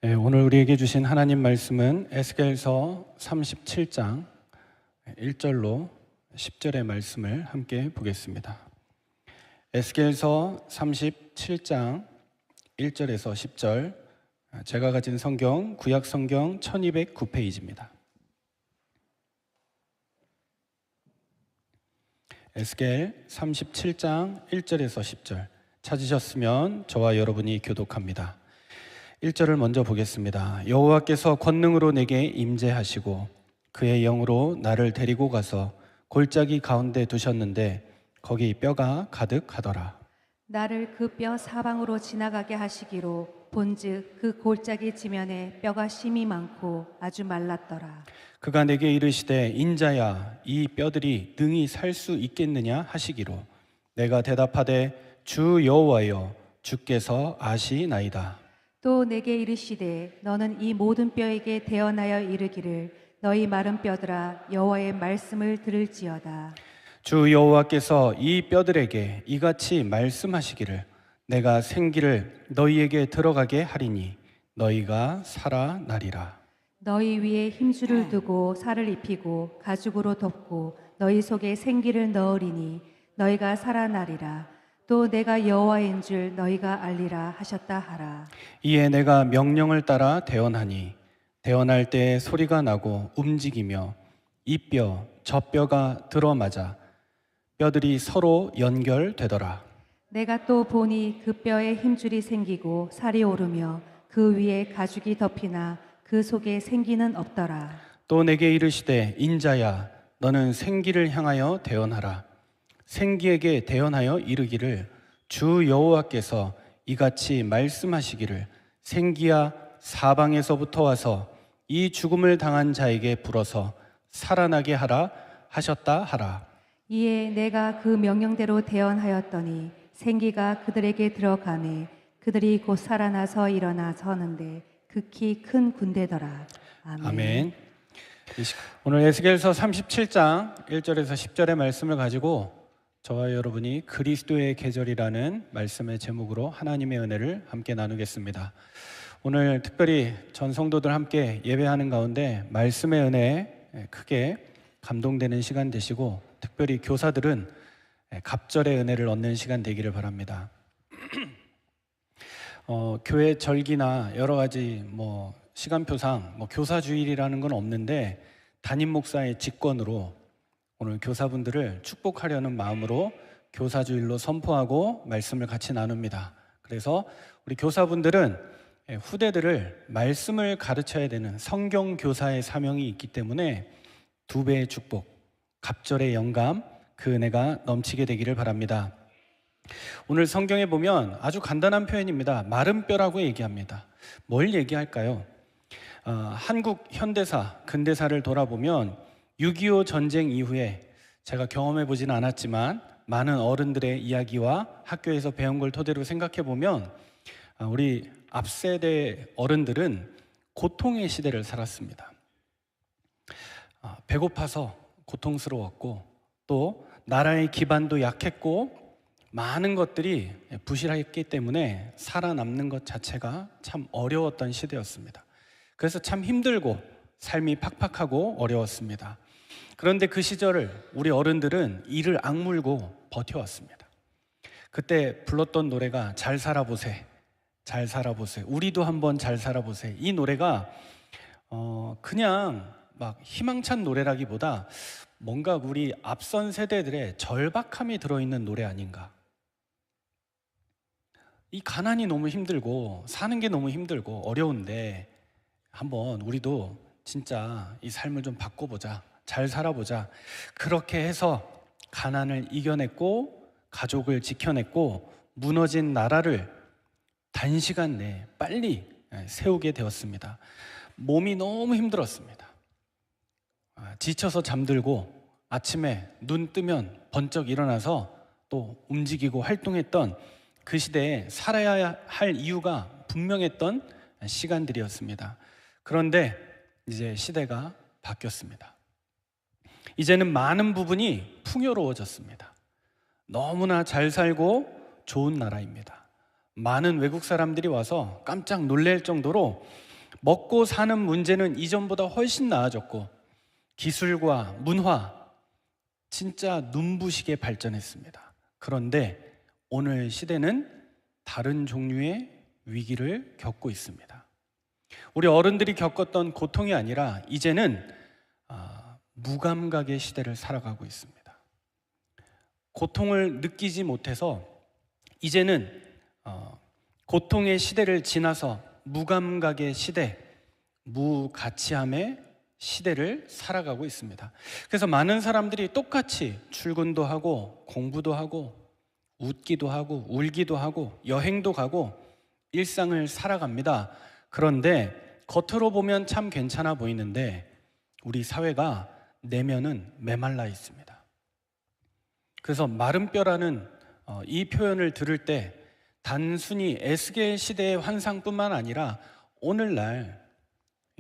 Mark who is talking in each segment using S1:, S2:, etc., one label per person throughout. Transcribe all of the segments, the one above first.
S1: 네, 오늘 우리에게 주신 하나님 말씀은 에스겔서 37장 1절로 10절의 말씀을 함께 보겠습니다. 에스겔서 37장 1절에서 10절, 제가 가진 성경 구약 성경 1209페이지입니다. 에스겔 37장 1절에서 10절 찾으셨으면 저와 여러분이 교독합니다. 1절을 먼저 보겠습니다. 여호와께서 권능으로 내게 임재하시고 그의 영으로 나를 데리고 가서 골짜기 가운데 두셨는데 거기 뼈가 가득하더라.
S2: 나를 그 뼈 사방으로 지나가게 하시기로 본즉 그 골짜기 지면에 뼈가 심이 많고 아주 말랐더라.
S1: 그가 내게 이르시되 인자야 이 뼈들이 능히 살 수 있겠느냐 하시기로 내가 대답하되 주 여호와여 주께서 아시나이다.
S2: 또 내게 이르시되 너는 이 모든 뼈에게 대언하여 이르기를 너희 마른 뼈들아 여호와의 말씀을 들을지어다.
S1: 주 여호와께서 이 뼈들에게 이같이 말씀하시기를 내가 생기를 너희에게 들어가게 하리니 너희가 살아나리라.
S2: 너희 위에 힘줄을 두고 살을 입히고 가죽으로 덮고 너희 속에 생기를 넣으리니 너희가 살아나리라. 또 내가 여호와인 줄 너희가 알리라 하셨다 하라.
S1: 이에 내가 명령을 따라 대언하니 대언할 때 소리가 나고 움직이며 이 뼈 저 뼈가 들어맞아 뼈들이 서로 연결되더라.
S2: 내가 또 보니 그 뼈에 힘줄이 생기고 살이 오르며 그 위에 가죽이 덮이나 그 속에 생기는 없더라.
S1: 또 내게 이르시되 인자야 너는 생기를 향하여 대언하라. 생기에게 대언하여 이르기를 주 여호와께서 이같이 말씀하시기를 생기야 사방에서부터 와서 이 죽음을 당한 자에게 불어서 살아나게 하라 하셨다 하라.
S2: 이에 내가 그 명령대로 대언하였더니 생기가 그들에게 들어가매 그들이 곧 살아나서 일어나 서는데 극히 큰 군대더라. 아멘.
S1: 아멘. 오늘 에스겔서 37장 1절에서 10절의 말씀을 가지고 저와 여러분이 그리스도의 계절이라는 말씀의 제목으로 하나님의 은혜를 함께 나누겠습니다. 오늘 특별히 전 성도들 함께 예배하는 가운데 말씀의 은혜에 크게 감동되는 시간 되시고 특별히 교사들은 갑절의 은혜를 얻는 시간 되기를 바랍니다. 교회 절기나 여러 가지 시간표상 교사 주일이라는 건 없는데 담임 목사의 직권으로 오늘 교사분들을 축복하려는 마음으로 교사주일로 선포하고 말씀을 같이 나눕니다. 그래서 우리 교사분들은 후대들을 말씀을 가르쳐야 되는 성경 교사의 사명이 있기 때문에 두 배의 축복, 갑절의 영감, 그 은혜가 넘치게 되기를 바랍니다. 오늘 성경에 보면 아주 간단한 표현입니다. 마른 뼈라고 얘기합니다. 뭘 얘기할까요? 한국 현대사, 근대사를 돌아보면 6.25 전쟁 이후에 제가 경험해 보지는 않았지만 많은 어른들의 이야기와 학교에서 배운 걸 토대로 생각해 보면 우리 앞세대 어른들은 고통의 시대를 살았습니다. 배고파서 고통스러웠고 또 나라의 기반도 약했고 많은 것들이 부실했기 때문에 살아남는 것 자체가 참 어려웠던 시대였습니다. 그래서 참 힘들고 삶이 팍팍하고 어려웠습니다. 그런데 그 시절을 우리 어른들은 이를 악물고 버텨왔습니다. 그때 불렀던 노래가 잘 살아보세, 잘 살아보세, 우리도 한번 잘 살아보세. 이 노래가 그냥 막 희망찬 노래라기보다 뭔가 우리 앞선 세대들의 절박함이 들어있는 노래 아닌가. 이 가난이 너무 힘들고 사는 게 너무 힘들고 어려운데 한번 우리도 진짜 이 삶을 좀 바꿔보자, 잘 살아보자. 그렇게 해서 가난을 이겨냈고 가족을 지켜냈고 무너진 나라를 단시간 내에 빨리 세우게 되었습니다. 몸이 너무 힘들었습니다. 지쳐서 잠들고 아침에 눈 뜨면 번쩍 일어나서 또 움직이고 활동했던 그 시대에 살아야 할 이유가 분명했던 시간들이었습니다. 그런데 이제 시대가 바뀌었습니다. 이제는 많은 부분이 풍요로워졌습니다. 너무나 잘 살고 좋은 나라입니다. 많은 외국 사람들이 와서 깜짝 놀랄 정도로 먹고 사는 문제는 이전보다 훨씬 나아졌고 기술과 문화 진짜 눈부시게 발전했습니다. 그런데 오늘 시대는 다른 종류의 위기를 겪고 있습니다. 우리 어른들이 겪었던 고통이 아니라 이제는 무감각의 시대를 살아가고 있습니다. 고통을 느끼지 못해서 이제는 고통의 시대를 지나서 무감각의 시대, 무가치함의 시대를 살아가고 있습니다. 그래서 많은 사람들이 똑같이 출근도 하고 공부도 하고 웃기도 하고 울기도 하고 여행도 가고 일상을 살아갑니다. 그런데 겉으로 보면 참 괜찮아 보이는데 우리 사회가 내면은 메말라 있습니다. 그래서 마른 뼈라는 이 표현을 들을 때 단순히 에스겔 시대의 환상뿐만 아니라 오늘날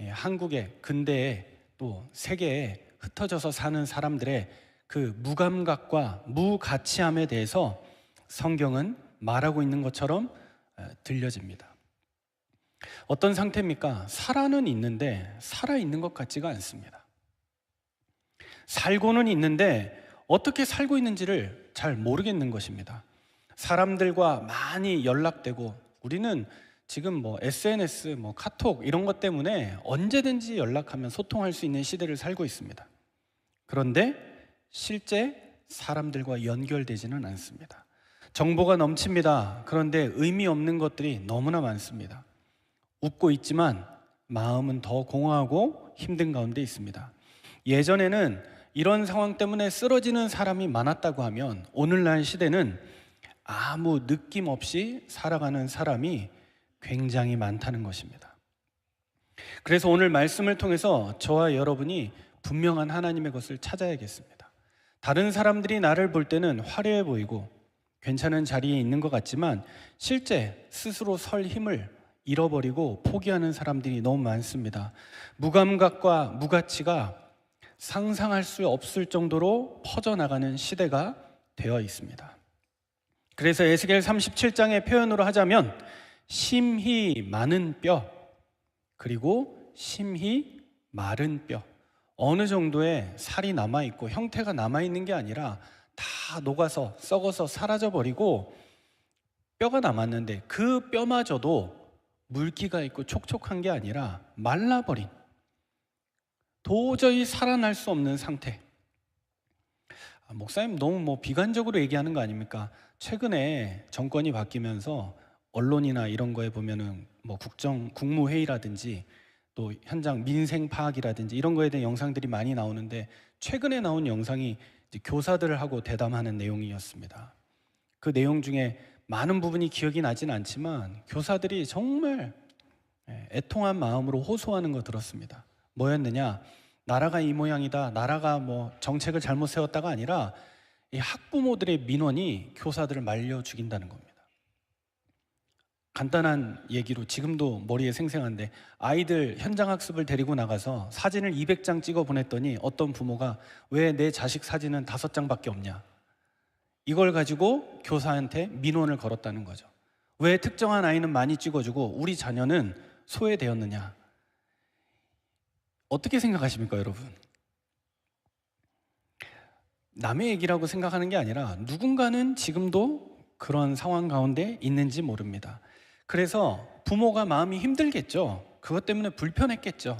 S1: 한국의 근대에 또 세계에 흩어져서 사는 사람들의 그 무감각과 무가치함에 대해서 성경은 말하고 있는 것처럼 들려집니다. 어떤 상태입니까? 살아는 있는데 살아있는 것 같지가 않습니다. 살고는 있는데 어떻게 살고 있는지를 잘 모르겠는 것입니다. 사람들과 많이 연락되고 우리는 지금 SNS, 카톡 이런 것 때문에 언제든지 연락하면 소통할 수 있는 시대를 살고 있습니다. 그런데 실제 사람들과 연결되지는 않습니다. 정보가 넘칩니다. 그런데 의미 없는 것들이 너무나 많습니다. 웃고 있지만 마음은 더 공허하고 힘든 가운데 있습니다. 예전에는 이런 상황 때문에 쓰러지는 사람이 많았다고 하면 오늘날 시대는 아무 느낌 없이 살아가는 사람이 굉장히 많다는 것입니다. 그래서 오늘 말씀을 통해서 저와 여러분이 분명한 하나님의 것을 찾아야겠습니다. 다른 사람들이 나를 볼 때는 화려해 보이고 괜찮은 자리에 있는 것 같지만 실제 스스로 설 힘을 잃어버리고 포기하는 사람들이 너무 많습니다. 무감각과 무가치가 상상할 수 없을 정도로 퍼져나가는 시대가 되어 있습니다. 그래서 에스겔 37장의 표현으로 하자면 심히 많은 뼈 그리고 심히 마른 뼈, 어느 정도의 살이 남아있고 형태가 남아있는 게 아니라 다 녹아서 썩어서 사라져버리고 뼈가 남았는데 그 뼈마저도 물기가 있고 촉촉한 게 아니라 말라버린, 도저히 살아날 수 없는 상태. 목사님 너무 비관적으로 얘기하는 거 아닙니까? 최근에 정권이 바뀌면서 언론이나 이런 거에 보면은 국무회의라든지 또 현장 민생 파악이라든지 이런 거에 대한 영상들이 많이 나오는데 최근에 나온 영상이 이제 교사들을 하고 대담하는 내용이었습니다. 그 내용 중에 많은 부분이 기억이 나진 않지만 교사들이 정말 애통한 마음으로 호소하는 거 들었습니다. 뭐였느냐? 나라가 이 모양이다, 나라가 정책을 잘못 세웠다가 아니라 이 학부모들의 민원이 교사들을 말려 죽인다는 겁니다. 간단한 얘기로 지금도 머리에 생생한데 아이들 현장학습을 데리고 나가서 사진을 200장 찍어 보냈더니 어떤 부모가 왜 내 자식 사진은 5장밖에 없냐, 이걸 가지고 교사한테 민원을 걸었다는 거죠. 왜 특정한 아이는 많이 찍어주고 우리 자녀는 소외되었느냐. 어떻게 생각하십니까, 여러분? 남의 얘기라고 생각하는 게 아니라 누군가는 지금도 그런 상황 가운데 있는지 모릅니다. 그래서 부모가 마음이 힘들겠죠. 그것 때문에 불편했겠죠.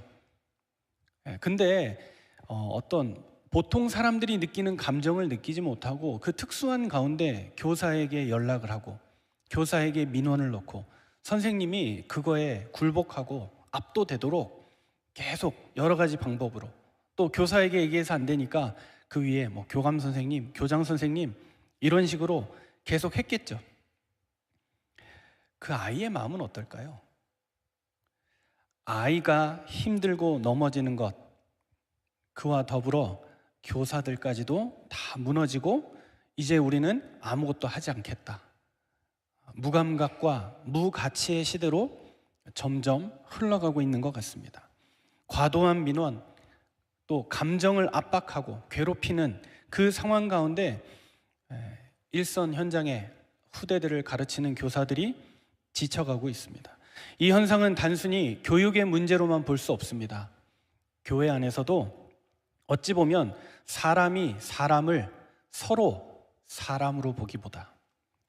S1: 근데 어떤 보통 사람들이 느끼는 감정을 느끼지 못하고 그 특수한 가운데 교사에게 연락을 하고 교사에게 민원을 넣고 선생님이 그거에 굴복하고 압도되도록 계속 여러 가지 방법으로, 또 교사에게 얘기해서 안 되니까 그 위에 교감 선생님, 교장 선생님 이런 식으로 계속 했겠죠. 그 아이의 마음은 어떨까요? 아이가 힘들고 넘어지는 것, 그와 더불어 교사들까지도 다 무너지고 이제 우리는 아무것도 하지 않겠다, 무감각과 무가치의 시대로 점점 흘러가고 있는 것 같습니다. 과도한 민원, 또 감정을 압박하고 괴롭히는 그 상황 가운데 일선 현장의 후대들을 가르치는 교사들이 지쳐가고 있습니다. 이 현상은 단순히 교육의 문제로만 볼 수 없습니다. 교회 안에서도 어찌 보면 사람이 사람을 서로 사람으로 보기보다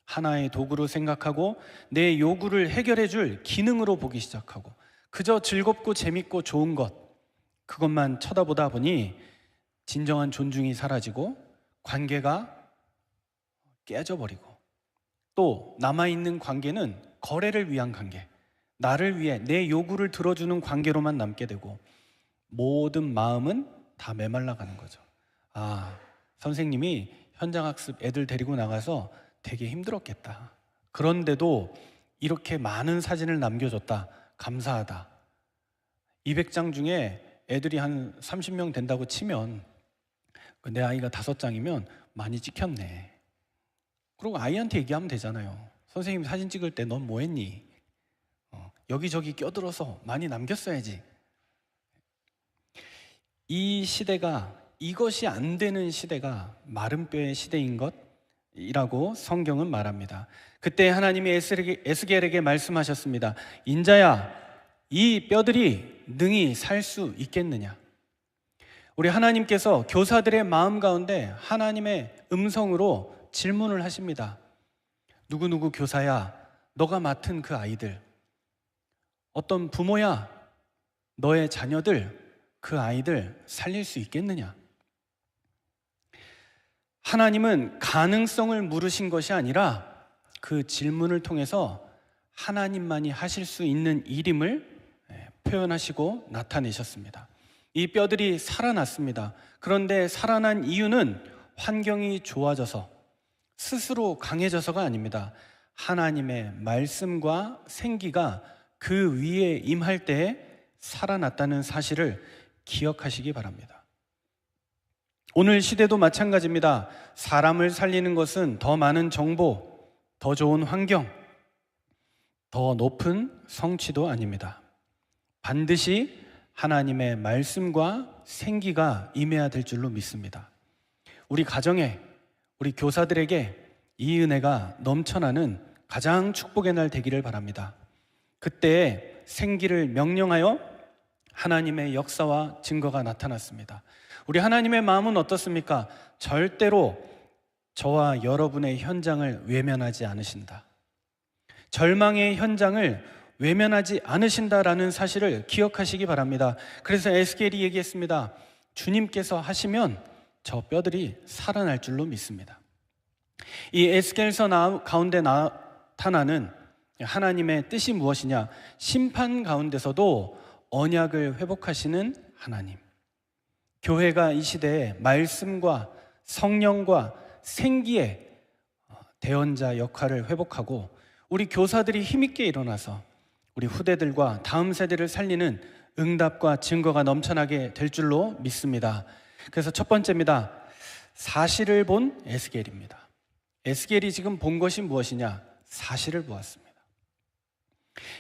S1: 하나의 도구로 생각하고 내 요구를 해결해 줄 기능으로 보기 시작하고 그저 즐겁고 재밌고 좋은 것, 그것만 쳐다보다 보니 진정한 존중이 사라지고 관계가 깨져버리고 또 남아있는 관계는 거래를 위한 관계, 나를 위해 내 요구를 들어주는 관계로만 남게 되고 모든 마음은 다 메말라가는 거죠. 아, 선생님이 현장학습 애들 데리고 나가서 되게 힘들었겠다. 그런데도 이렇게 많은 사진을 남겨줬다. 감사하다. 200장 중에 애들이 한 30명 된다고 치면 내 아이가 5장이면 많이 찍혔네. 그리고 아이한테 얘기하면 되잖아요. 선생님 사진 찍을 때 넌 뭐 했니? 여기저기 껴들어서 많이 남겼어야지. 이 시대가, 이것이 안 되는 시대가 마른 뼈의 시대인 것이라고 성경은 말합니다. 그때 하나님이 에스겔에게 말씀하셨습니다. 인자야, 이 뼈들이 능히 살 수 있겠느냐? 우리 하나님께서 교사들의 마음 가운데 하나님의 음성으로 질문을 하십니다. 누구누구 교사야, 너가 맡은 그 아이들, 어떤 부모야, 너의 자녀들, 그 아이들 살릴 수 있겠느냐? 하나님은 가능성을 물으신 것이 아니라 그 질문을 통해서 하나님만이 하실 수 있는 일임을 표현하시고 나타내셨습니다. 이 뼈들이 살아났습니다. 그런데 살아난 이유는 환경이 좋아져서 스스로 강해져서가 아닙니다. 하나님의 말씀과 생기가 그 위에 임할 때에 살아났다는 사실을 기억하시기 바랍니다. 오늘 시대도 마찬가지입니다. 사람을 살리는 것은 더 많은 정보, 더 좋은 환경, 더 높은 성취도 아닙니다. 반드시 하나님의 말씀과 생기가 임해야 될 줄로 믿습니다. 우리 가정에, 우리 교사들에게 이 은혜가 넘쳐나는 가장 축복의 날 되기를 바랍니다. 그때 생기를 명령하여 하나님의 역사와 증거가 나타났습니다. 우리 하나님의 마음은 어떻습니까? 절대로 저와 여러분의 현장을 외면하지 않으신다. 절망의 현장을 외면하지 않으신다라는 사실을 기억하시기 바랍니다. 그래서 에스겔이 얘기했습니다. 주님께서 하시면 저 뼈들이 살아날 줄로 믿습니다. 이 에스겔서 가운데 나타나는 하나님의 뜻이 무엇이냐? 심판 가운데서도 언약을 회복하시는 하나님. 교회가 이 시대에 말씀과 성령과 생기의 대언자 역할을 회복하고 우리 교사들이 힘있게 일어나서 우리 후대들과 다음 세대를 살리는 응답과 증거가 넘쳐나게 될 줄로 믿습니다. 그래서 첫 번째입니다. 사실을 본 에스겔입니다. 에스겔이 지금 본 것이 무엇이냐? 사실을 보았습니다.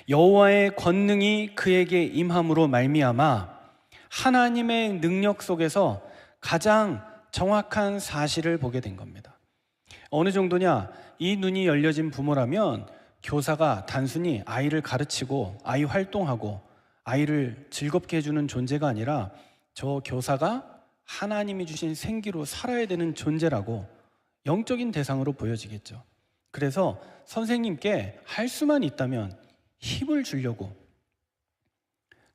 S1: 여호와의 권능이 그에게 임함으로 말미암아 하나님의 능력 속에서 가장 정확한 사실을 보게 된 겁니다. 어느 정도냐? 이 눈이 열려진 부모라면 교사가 단순히 아이를 가르치고 아이 활동하고 아이를 즐겁게 해주는 존재가 아니라 저 교사가 하나님이 주신 생기로 살아야 되는 존재라고 영적인 대상으로 보여지겠죠. 그래서 선생님께 할 수만 있다면 힘을 주려고,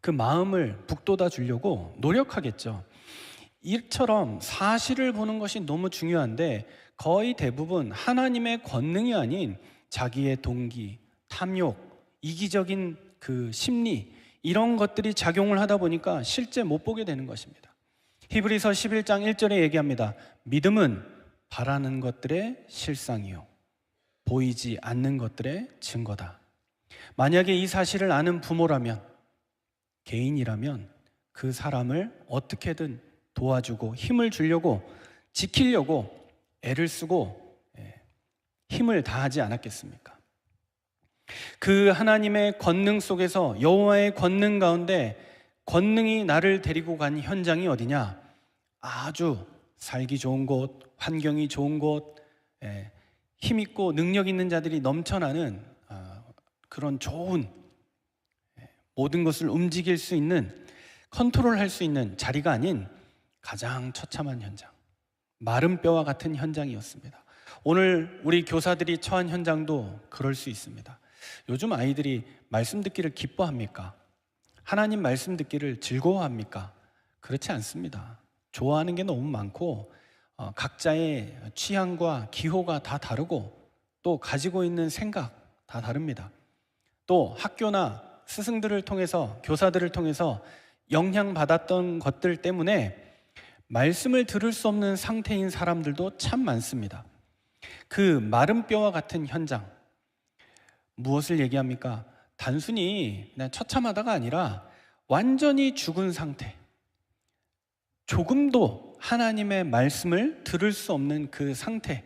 S1: 그 마음을 북돋아 주려고 노력하겠죠. 이처럼 사실을 보는 것이 너무 중요한데 거의 대부분 하나님의 권능이 아닌 자기의 동기, 탐욕, 이기적인 그 심리, 이런 것들이 작용을 하다 보니까 실제 못 보게 되는 것입니다. 히브리서 11장 1절에 얘기합니다. 믿음은 바라는 것들의 실상이요 보이지 않는 것들의 증거다. 만약에 이 사실을 아는 부모라면, 개인이라면 그 사람을 어떻게든 도와주고 힘을 주려고, 지키려고 애를 쓰고 힘을 다하지 않았겠습니까? 그 하나님의 권능 속에서, 여호와의 권능 가운데 권능이 나를 데리고 간 현장이 어디냐? 아주 살기 좋은 곳, 환경이 좋은 곳, 힘있고 능력 있는 자들이 넘쳐나는 그런 좋은 모든 것을 움직일 수 있는, 컨트롤할 수 있는 자리가 아닌 가장 처참한 현장, 마른 뼈와 같은 현장이었습니다. 오늘 우리 교사들이 처한 현장도 그럴 수 있습니다. 요즘 아이들이 말씀 듣기를 기뻐합니까? 하나님 말씀 듣기를 즐거워합니까? 그렇지 않습니다. 좋아하는 게 너무 많고 각자의 취향과 기호가 다 다르고 또 가지고 있는 생각 다 다릅니다. 또 학교나 스승들을 통해서, 교사들을 통해서 영향받았던 것들 때문에 말씀을 들을 수 없는 상태인 사람들도 참 많습니다. 그 마른 뼈와 같은 현장, 무엇을 얘기합니까? 단순히 그냥 처참하다가 아니라 완전히 죽은 상태, 조금도 하나님의 말씀을 들을 수 없는 그 상태,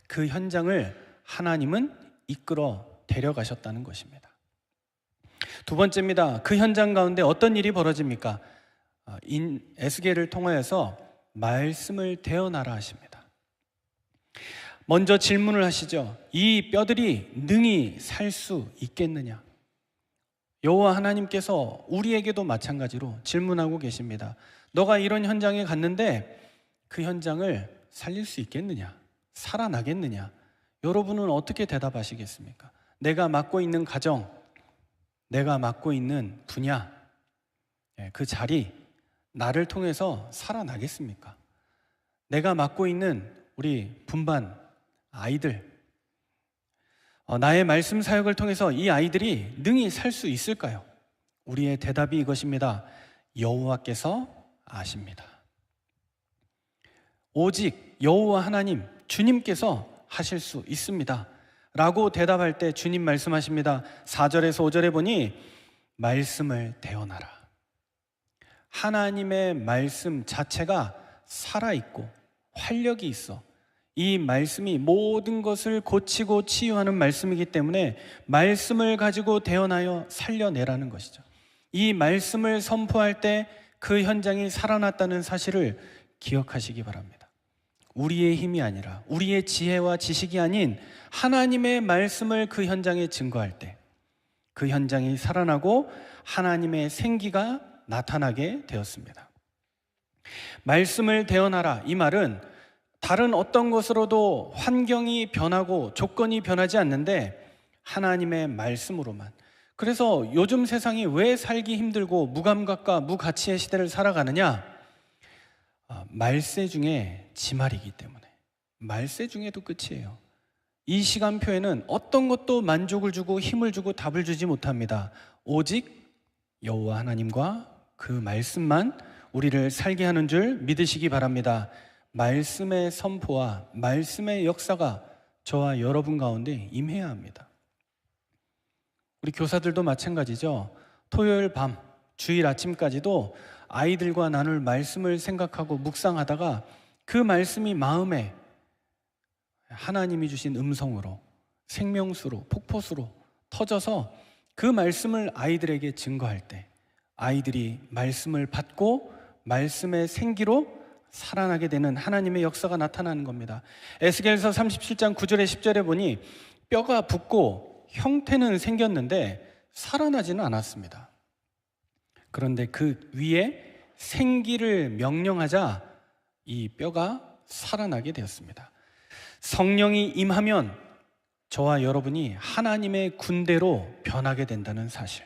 S1: 그 현장을 하나님은 이끌어 데려가셨다는 것입니다. 두 번째입니다. 그 현장 가운데 어떤 일이 벌어집니까? 에스겔을 통하여서 말씀을 대어나라 하십니다. 먼저 질문을 하시죠. 이 뼈들이 능히 살 수 있겠느냐? 여호와 하나님께서 우리에게도 마찬가지로 질문하고 계십니다. 너가 이런 현장에 갔는데 그 현장을 살릴 수 있겠느냐? 살아나겠느냐? 여러분은 어떻게 대답하시겠습니까? 내가 맡고 있는 가정, 내가 맡고 있는 분야, 그 자리, 나를 통해서 살아나겠습니까? 내가 맡고 있는 우리 분반 아이들, 나의 말씀 사역을 통해서 이 아이들이 능히 살 수 있을까요? 우리의 대답이 이것입니다. 여호와께서 아십니다. 오직 여호와 하나님, 주님께서 하실 수 있습니다 라고 대답할 때 주님 말씀하십니다. 4절에서 5절에 보니 말씀을 대어나라. 하나님의 말씀 자체가 살아있고 활력이 있어 이 말씀이 모든 것을 고치고 치유하는 말씀이기 때문에 말씀을 가지고 대언하여 살려내라는 것이죠. 이 말씀을 선포할 때 그 현장이 살아났다는 사실을 기억하시기 바랍니다. 우리의 힘이 아니라, 우리의 지혜와 지식이 아닌 하나님의 말씀을 그 현장에 증거할 때 그 현장이 살아나고 하나님의 생기가 나타나게 되었습니다. 말씀을 대언하라, 이 말은 다른 어떤 것으로도 환경이 변하고 조건이 변하지 않는데 하나님의 말씀으로만. 그래서 요즘 세상이 왜 살기 힘들고 무감각과 무가치의 시대를 살아가느냐? 말세 중에 지말이기 때문에. 말세 중에도 끝이에요. 이 시간표에는 어떤 것도 만족을 주고 힘을 주고 답을 주지 못합니다. 오직 여호와 하나님과 그 말씀만 우리를 살게 하는 줄 믿으시기 바랍니다. 말씀의 선포와 말씀의 역사가 저와 여러분 가운데 임해야 합니다. 우리 교사들도 마찬가지죠. 토요일 밤, 주일 아침까지도 아이들과 나눌 말씀을 생각하고 묵상하다가 그 말씀이 마음에 하나님이 주신 음성으로, 생명수로, 폭포수로 터져서 그 말씀을 아이들에게 증거할 때 아이들이 말씀을 받고 말씀의 생기로 살아나게 되는 하나님의 역사가 나타나는 겁니다. 에스겔서 37장 9절에 10절에 보니 뼈가 붙고 형태는 생겼는데 살아나지는 않았습니다. 그런데 그 위에 생기를 명령하자 이 뼈가 살아나게 되었습니다. 성령이 임하면 저와 여러분이 하나님의 군대로 변하게 된다는 사실.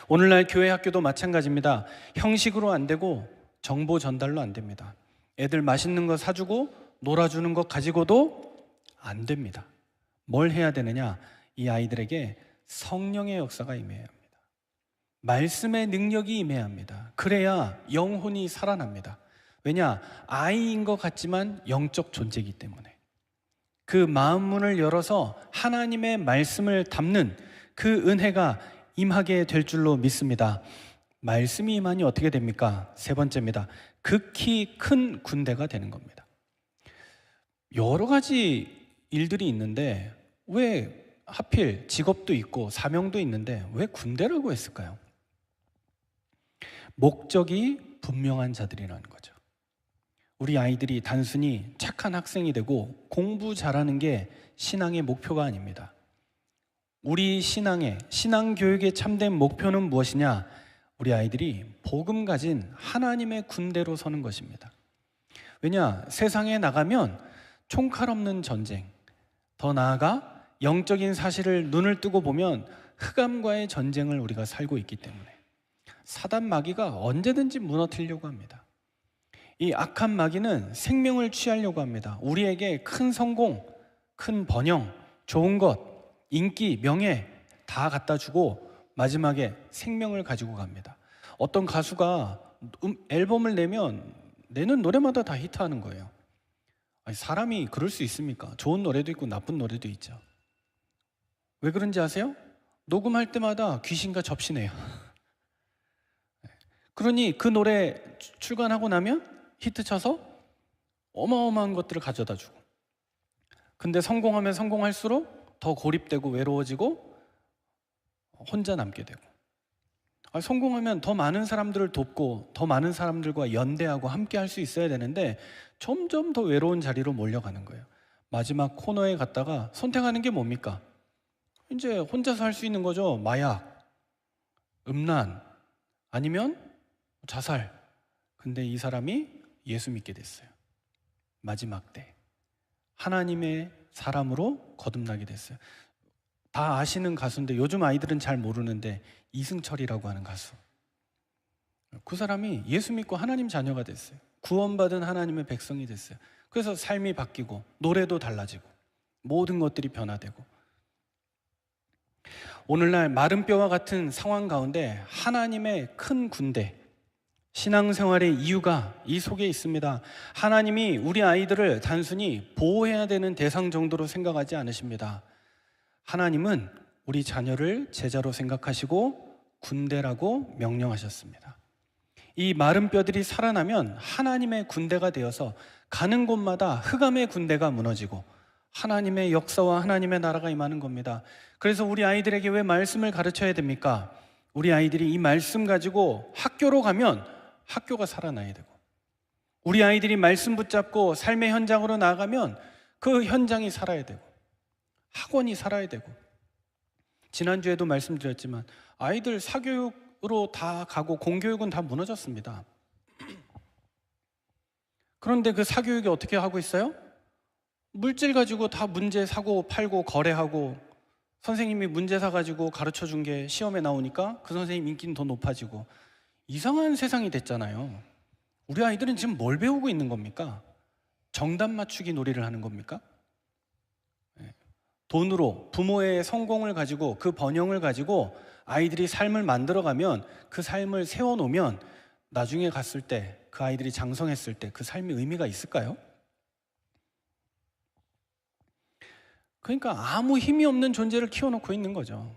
S1: 오늘날 교회 학교도 마찬가지입니다. 형식으로 안 되고 정보 전달로 안 됩니다. 애들 맛있는 거 사주고 놀아주는 것 가지고도 안 됩니다. 뭘 해야 되느냐? 이 아이들에게 성령의 역사가 임해야 합니다. 말씀의 능력이 임해야 합니다. 그래야 영혼이 살아납니다. 왜냐? 아이인 것 같지만 영적 존재이기 때문에. 그 마음문을 열어서 하나님의 말씀을 담는 그 은혜가 임하게 될 줄로 믿습니다. 말씀이 임하니 어떻게 됩니까? 세 번째입니다. 극히 큰 군대가 되는 겁니다. 여러 가지 일들이 있는데 왜 하필 직업도 있고 사명도 있는데 왜 군대라고 했을까요? 목적이 분명한 자들이라는 거죠. 우리 아이들이 단순히 착한 학생이 되고 공부 잘하는 게 신앙의 목표가 아닙니다. 우리 신앙 교육의 참된 목표는 무엇이냐? 우리 아이들이 복음 가진 하나님의 군대로 서는 것입니다. 왜냐? 세상에 나가면 총칼 없는 전쟁, 더 나아가 영적인 사실을 눈을 뜨고 보면 흑암과의 전쟁을 우리가 살고 있기 때문에 사단 마귀가 언제든지 무너뜨리려고 합니다. 이 악한 마귀는 생명을 취하려고 합니다. 우리에게 큰 성공, 큰 번영, 좋은 것, 인기, 명예 다 갖다 주고 마지막에 생명을 가지고 갑니다. 어떤 가수가 앨범을 내는 노래마다 다 히트하는 거예요. 아니, 사람이 그럴 수 있습니까? 좋은 노래도 있고 나쁜 노래도 있죠. 왜 그런지 아세요? 녹음할 때마다 귀신과 접신해요. 그러니 그 노래 출간하고 나면 히트 쳐서 어마어마한 것들을 가져다 주고, 근데 성공하면 성공할수록 더 고립되고 외로워지고 혼자 남게 되고, 성공하면 더 많은 사람들을 돕고 더 많은 사람들과 연대하고 함께 할 수 있어야 되는데 점점 더 외로운 자리로 몰려가는 거예요. 마지막 코너에 갔다가 선택하는 게 뭡니까? 이제 혼자서 할 수 있는 거죠. 마약, 음란, 아니면 자살. 근데 이 사람이 예수 믿게 됐어요. 마지막 때 하나님의 사람으로 거듭나게 됐어요. 다 아시는 가수인데 요즘 아이들은 잘 모르는데, 이승철이라고 하는 가수. 그 사람이 예수 믿고 하나님 자녀가 됐어요. 구원받은 하나님의 백성이 됐어요. 그래서 삶이 바뀌고 노래도 달라지고 모든 것들이 변화되고, 오늘날 마른 뼈와 같은 상황 가운데 하나님의 큰 군대, 신앙생활의 이유가 이 속에 있습니다. 하나님이 우리 아이들을 단순히 보호해야 되는 대상 정도로 생각하지 않으십니다. 하나님은 우리 자녀를 제자로 생각하시고 군대라고 명령하셨습니다. 이 마른 뼈들이 살아나면 하나님의 군대가 되어서 가는 곳마다 흑암의 군대가 무너지고 하나님의 역사와 하나님의 나라가 임하는 겁니다. 그래서 우리 아이들에게 왜 말씀을 가르쳐야 됩니까? 우리 아이들이 이 말씀 가지고 학교로 가면 학교가 살아나야 되고, 우리 아이들이 말씀 붙잡고 삶의 현장으로 나아가면 그 현장이 살아야 되고, 학원이 살아야 되고. 지난주에도 말씀드렸지만 아이들 사교육으로 다 가고 공교육은 다 무너졌습니다. 그런데 그 사교육이 어떻게 하고 있어요? 물질 가지고 다 문제 사고 팔고 거래하고, 선생님이 문제 사가지고 가르쳐 준 게 시험에 나오니까 그 선생님 인기는 더 높아지고, 이상한 세상이 됐잖아요. 우리 아이들은 지금 뭘 배우고 있는 겁니까? 정답 맞추기 놀이를 하는 겁니까? 돈으로 부모의 성공을 가지고 그 번영을 가지고 아이들이 삶을 만들어가면, 그 삶을 세워놓으면 나중에 갔을 때 그 아이들이 장성했을 때 그 삶이 의미가 있을까요? 그러니까 아무 힘이 없는 존재를 키워놓고 있는 거죠.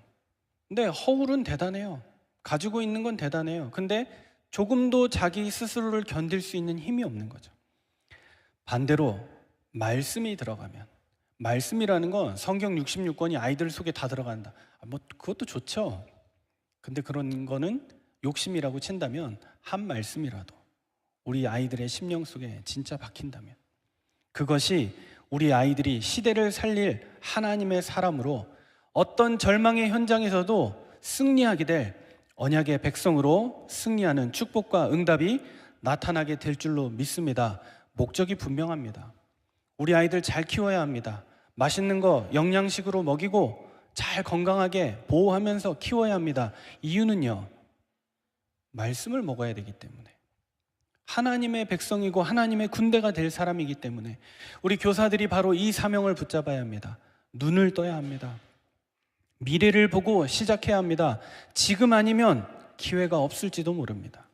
S1: 근데 허울은 대단해요. 가지고 있는 건 대단해요. 근데 조금도 자기 스스로를 견딜 수 있는 힘이 없는 거죠. 반대로 말씀이 들어가면, 말씀이라는 건 성경 66권이 아이들 속에 다 들어간다. 그것도 좋죠. 근데 그런 거는 욕심이라고 친다면 한 말씀이라도 우리 아이들의 심령 속에 진짜 박힌다면, 그것이 우리 아이들이 시대를 살릴 하나님의 사람으로 어떤 절망의 현장에서도 승리하게 될 언약의 백성으로 승리하는 축복과 응답이 나타나게 될 줄로 믿습니다. 목적이 분명합니다. 우리 아이들 잘 키워야 합니다. 맛있는 거 영양식으로 먹이고 잘 건강하게 보호하면서 키워야 합니다. 이유는요, 말씀을 먹어야 되기 때문에, 하나님의 백성이고 하나님의 군대가 될 사람이기 때문에 우리 교사들이 바로 이 사명을 붙잡아야 합니다. 눈을 떠야 합니다. 미래를 보고 시작해야 합니다. 지금 아니면 기회가 없을지도 모릅니다.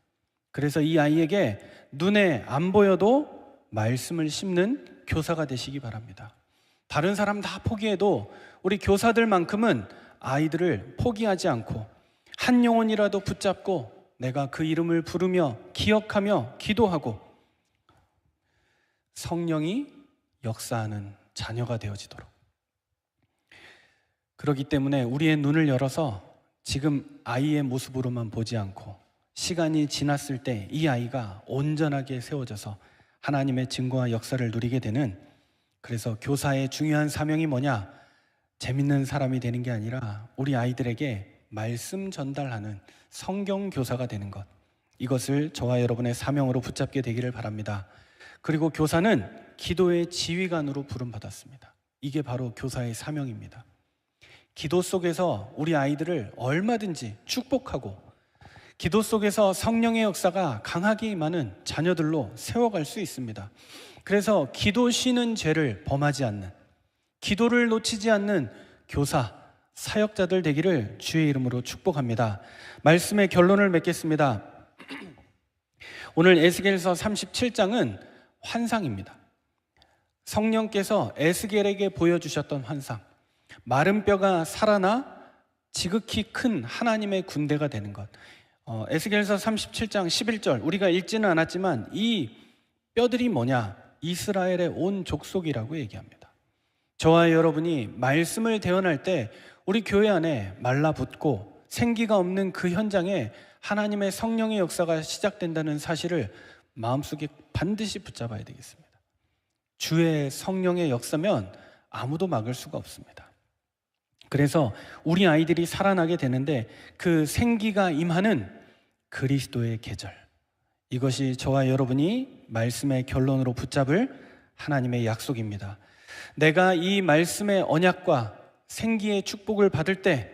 S1: 그래서 이 아이에게 눈에 안 보여도 말씀을 심는 교사가 되시기 바랍니다. 다른 사람 다 포기해도 우리 교사들만큼은 아이들을 포기하지 않고 한 영혼이라도 붙잡고 내가 그 이름을 부르며 기억하며 기도하고 성령이 역사하는 자녀가 되어지도록. 그렇기 때문에 우리의 눈을 열어서 지금 아이의 모습으로만 보지 않고 시간이 지났을 때 이 아이가 온전하게 세워져서 하나님의 증거와 역사를 누리게 되는, 그래서 교사의 중요한 사명이 뭐냐? 재밌는 사람이 되는 게 아니라 우리 아이들에게 말씀 전달하는 성경 교사가 되는 것, 이것을 저와 여러분의 사명으로 붙잡게 되기를 바랍니다. 그리고 교사는 기도의 지휘관으로 부름받았습니다. 이게 바로 교사의 사명입니다. 기도 속에서 우리 아이들을 얼마든지 축복하고 기도 속에서 성령의 역사가 강하게 임하는 자녀들로 세워갈 수 있습니다. 그래서 기도 쉬는 죄를 범하지 않는, 기도를 놓치지 않는 교사, 사역자들 되기를 주의 이름으로 축복합니다. 말씀의 결론을 맺겠습니다. 오늘 에스겔서 37장은 환상입니다. 성령께서 에스겔에게 보여주셨던 환상, 마른 뼈가 살아나 지극히 큰 하나님의 군대가 되는 것. 에스겔서 37장 11절, 우리가 읽지는 않았지만 이 뼈들이 뭐냐? 이스라엘의 온 족속이라고 얘기합니다. 저와 여러분이 말씀을 대언할 때 우리 교회 안에 말라붙고 생기가 없는 그 현장에 하나님의 성령의 역사가 시작된다는 사실을 마음속에 반드시 붙잡아야 되겠습니다. 주의 성령의 역사면 아무도 막을 수가 없습니다. 그래서 우리 아이들이 살아나게 되는데 그 생기가 임하는 그리스도의 계절, 이것이 저와 여러분이 말씀의 결론으로 붙잡을 하나님의 약속입니다. 내가 이 말씀의 언약과 생기의 축복을 받을 때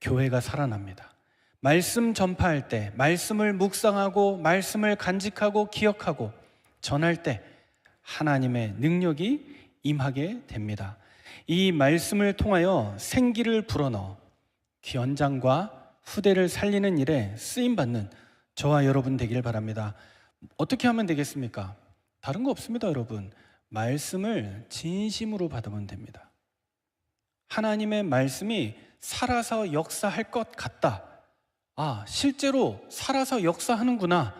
S1: 교회가 살아납니다. 말씀 전파할 때, 말씀을 묵상하고 말씀을 간직하고 기억하고 전할 때 하나님의 능력이 임하게 됩니다. 이 말씀을 통하여 생기를 불어넣어 현장과 후대를 살리는 일에 쓰임받는 저와 여러분 되길 바랍니다. 어떻게 하면 되겠습니까? 다른 거 없습니다, 여러분. 말씀을 진심으로 받으면 됩니다. 하나님의 말씀이 살아서 역사할 것 같다. 실제로 살아서 역사하는구나.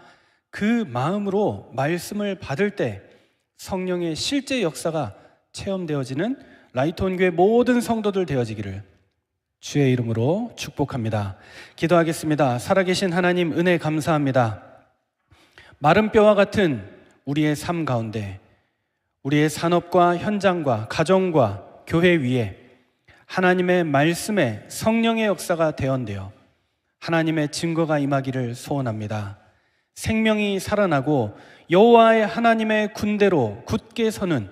S1: 그 마음으로 말씀을 받을 때 성령의 실제 역사가 체험되어지는 라이트온교회 모든 성도들 되어지기를 주의 이름으로 축복합니다. 기도하겠습니다. 살아계신 하나님, 은혜 감사합니다. 마른 뼈와 같은 우리의 삶 가운데, 우리의 산업과 현장과 가정과 교회 위에 하나님의 말씀에 성령의 역사가 대언되어 하나님의 증거가 임하기를 소원합니다. 생명이 살아나고 여호와의 하나님의 군대로 굳게 서는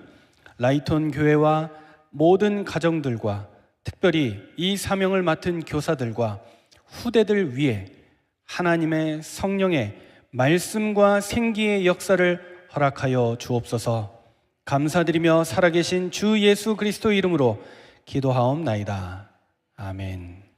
S1: 라이트온 교회와 모든 가정들과 특별히 이 사명을 맡은 교사들과 후대들 위해 하나님의 성령의 말씀과 생기의 역사를 허락하여 주옵소서. 감사드리며 살아계신 주 예수 그리스도 이름으로 기도하옵나이다. 아멘.